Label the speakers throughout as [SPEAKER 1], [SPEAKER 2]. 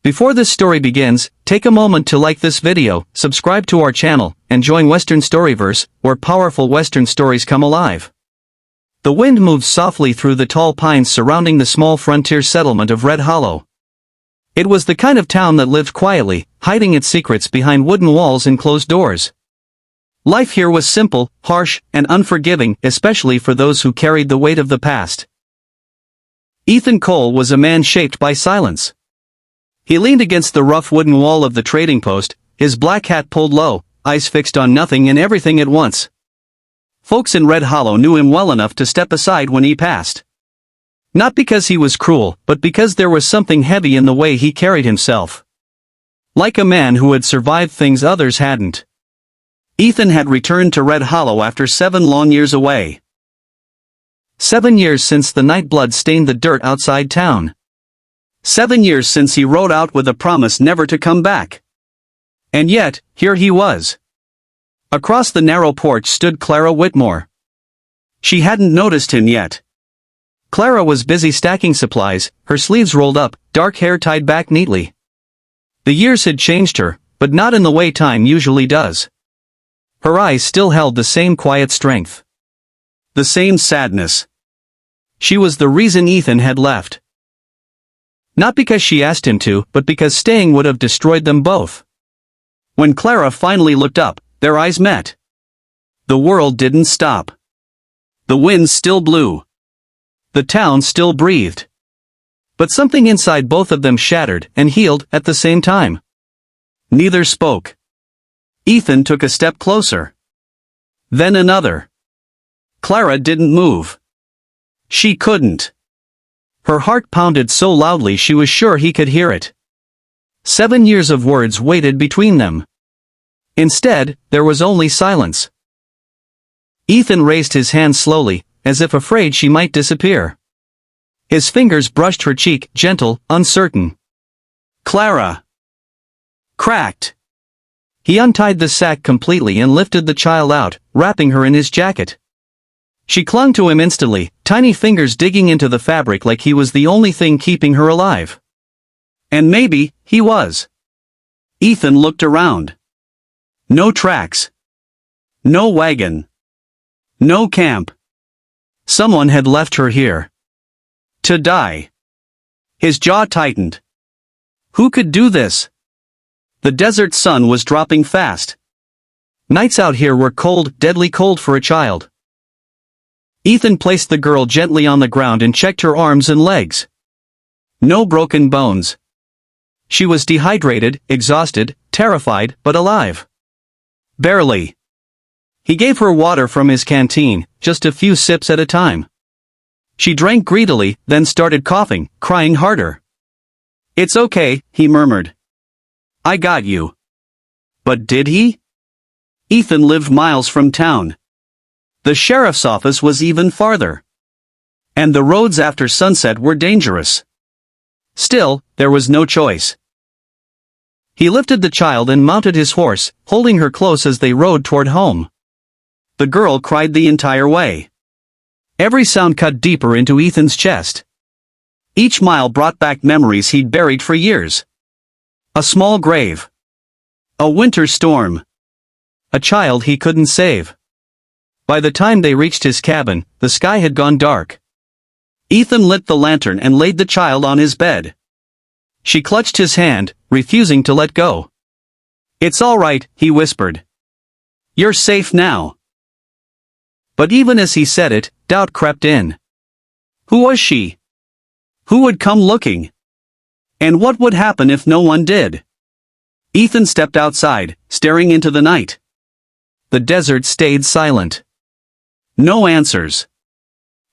[SPEAKER 1] Before this story begins, take a moment to like this video, subscribe to our channel, and join Western Storyverse, where powerful Western stories come alive. The wind moves softly through the tall pines surrounding the small frontier settlement of Red Hollow. It was the kind of town that lived quietly, hiding its secrets behind wooden walls and closed doors. Life here was simple, harsh, and unforgiving, especially for those who carried the weight of the past. Ethan Cole was a man shaped by silence. He leaned against the rough wooden wall of the trading post, his black hat pulled low, eyes fixed on nothing and everything at once. Folks in Red Hollow knew him well enough to step aside when he passed. Not because he was cruel, but because there was something heavy in the way he carried himself. Like a man who had survived things others hadn't. Ethan had returned to Red Hollow after 7 long years away. 7 years since the night blood stained the dirt outside town. 7 years since he rode out with a promise never to come back. And yet, here he was. Across the narrow porch stood Clara Whitmore. She hadn't noticed him yet. Clara was busy stacking supplies, her sleeves rolled up, dark hair tied back neatly. The years had changed her, but not in the way time usually does. Her eyes still held the same quiet strength. The same sadness. She was the reason Ethan had left. Not because she asked him to, but because staying would have destroyed them both. When Clara finally looked up, their eyes met. The world didn't stop. The wind still blew. The town still breathed. But something inside both of them shattered and healed at the same time. Neither spoke. Ethan took a step closer. Then another. Clara didn't move. She couldn't. Her heart pounded so loudly she was sure he could hear it. 7 years of words waited between them. Instead, there was only silence. Ethan raised his hand slowly, as if afraid she might disappear. His fingers brushed her cheek, gentle, uncertain. Clara! Cracked. He untied the sack completely and lifted the child out, wrapping her in his jacket. She clung to him instantly, tiny fingers digging into the fabric like he was the only thing keeping her alive. And maybe, he was. Ethan looked around. No tracks. No wagon. No camp. Someone had left her here. To die. His jaw tightened. Who could do this? The desert sun was dropping fast. Nights out here were cold, deadly cold for a child. Ethan placed the girl gently on the ground and checked her arms and legs. No broken bones. She was dehydrated, exhausted, terrified, but alive. Barely. He gave her water from his canteen, just a few sips at a time. She drank greedily, then started coughing, crying harder. "It's okay," he murmured. "I got you." But did he? Ethan lived miles from town. The sheriff's office was even farther. And the roads after sunset were dangerous. Still, there was no choice. He lifted the child and mounted his horse, holding her close as they rode toward home. The girl cried the entire way. Every sound cut deeper into Ethan's chest. Each mile brought back memories he'd buried for years. A small grave. A winter storm. A child he couldn't save. By the time they reached his cabin, the sky had gone dark. Ethan lit the lantern and laid the child on his bed. She clutched his hand, refusing to let go. "It's all right," he whispered. "You're safe now." But even as he said it, doubt crept in. Who was she? Who would come looking? And what would happen if no one did? Ethan stepped outside, staring into the night. The desert stayed silent. No answers.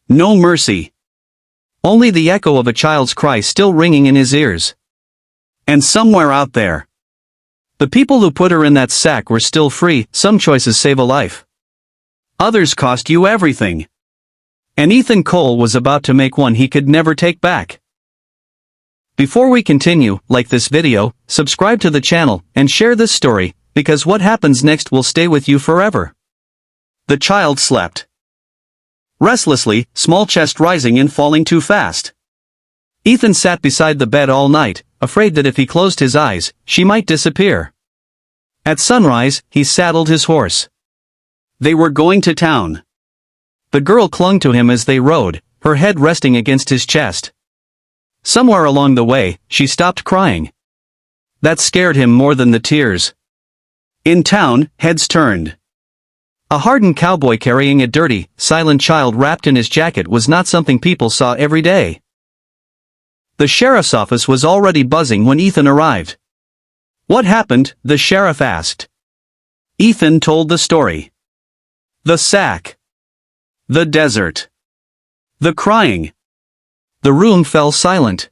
[SPEAKER 1] No mercy. Only the echo of a child's cry still ringing in his ears. And somewhere out there, the people who put her in that sack were still free. Some choices save a life. Others cost you everything. And Ethan Cole was about to make one he could never take back. Before we continue, like this video, subscribe to the channel, and share this story, because what happens next will stay with you forever. The child slept. Restlessly, small chest rising and falling too fast. Ethan sat beside the bed all night, afraid that if he closed his eyes, she might disappear. At sunrise, he saddled his horse. They were going to town. The girl clung to him as they rode, her head resting against his chest. Somewhere along the way, she stopped crying. That scared him more than the tears. In town, heads turned. A hardened cowboy carrying a dirty, silent child wrapped in his jacket was not something people saw every day. The sheriff's office was already buzzing when Ethan arrived. "What happened?" the sheriff asked. Ethan told the story. The sack. The desert. The crying. The room fell silent.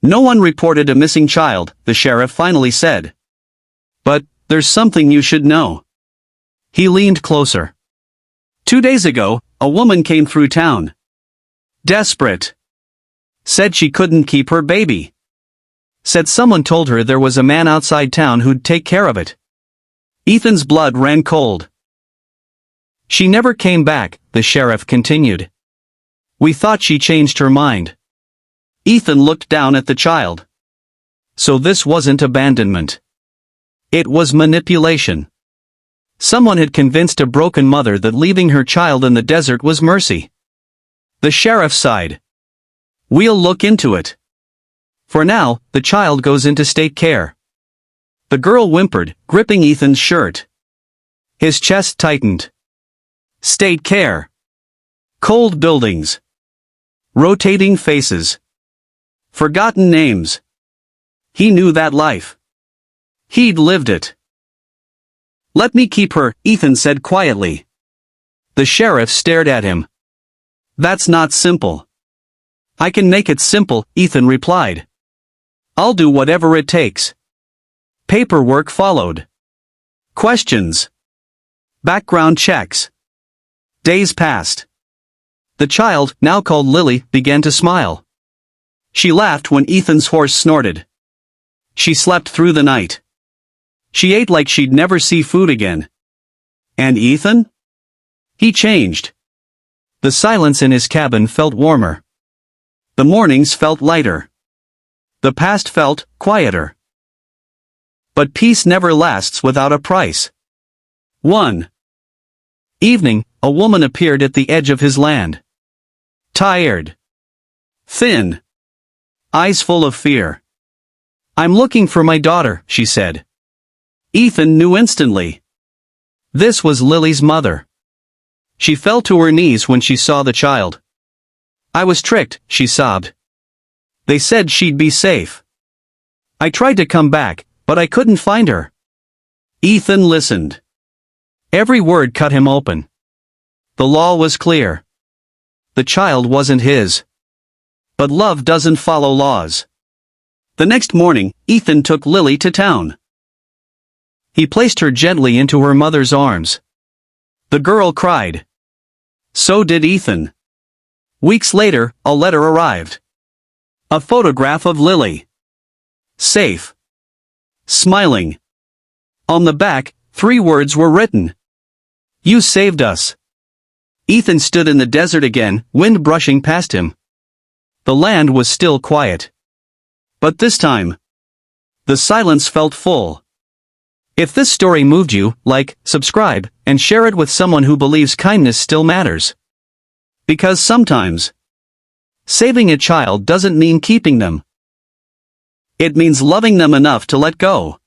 [SPEAKER 1] "No one reported a missing child," the sheriff finally said. "But there's something you should know." He leaned closer. 2 days ago, a woman came through town. Desperate. Said she couldn't keep her baby. Said someone told her there was a man outside town who'd take care of it. Ethan's blood ran cold. "She never came back," the sheriff continued. "We thought she changed her mind." Ethan looked down at the child. So this wasn't abandonment. It was manipulation. Someone had convinced a broken mother that leaving her child in the desert was mercy. The sheriff sighed. "We'll look into it. For now, the child goes into state care." The girl whimpered, gripping Ethan's shirt. His chest tightened. State care. Cold buildings. Rotating faces. Forgotten names. He knew that life. He'd lived it. "Let me keep her," Ethan said quietly. The sheriff stared at him. "That's not simple." "I can make it simple," Ethan replied. "I'll do whatever it takes." Paperwork followed. Questions. Background checks. Days passed. The child, now called Lily, began to smile. She laughed when Ethan's horse snorted. She slept through the night. She ate like she'd never see food again. And Ethan? He changed. The silence in his cabin felt warmer. The mornings felt lighter. The past felt quieter. But peace never lasts without a price. 1. Evening, a woman appeared at the edge of his land. Tired. Thin. Eyes full of fear. "I'm looking for my daughter," she said. Ethan knew instantly. This was Lily's mother. She fell to her knees when she saw the child. "I was tricked," she sobbed. "They said she'd be safe. I tried to come back, but I couldn't find her." Ethan listened. Every word cut him open. The law was clear. The child wasn't his. But love doesn't follow laws. The next morning, Ethan took Lily to town. He placed her gently into her mother's arms. The girl cried. So did Ethan. Weeks later, a letter arrived. A photograph of Lily. Safe. Smiling. On the back, 3 words were written. "You saved us." Ethan stood in the desert again, wind brushing past him. The land was still quiet. But this time, the silence felt full. If this story moved you, like, subscribe, and share it with someone who believes kindness still matters. Because sometimes, saving a child doesn't mean keeping them. It means loving them enough to let go.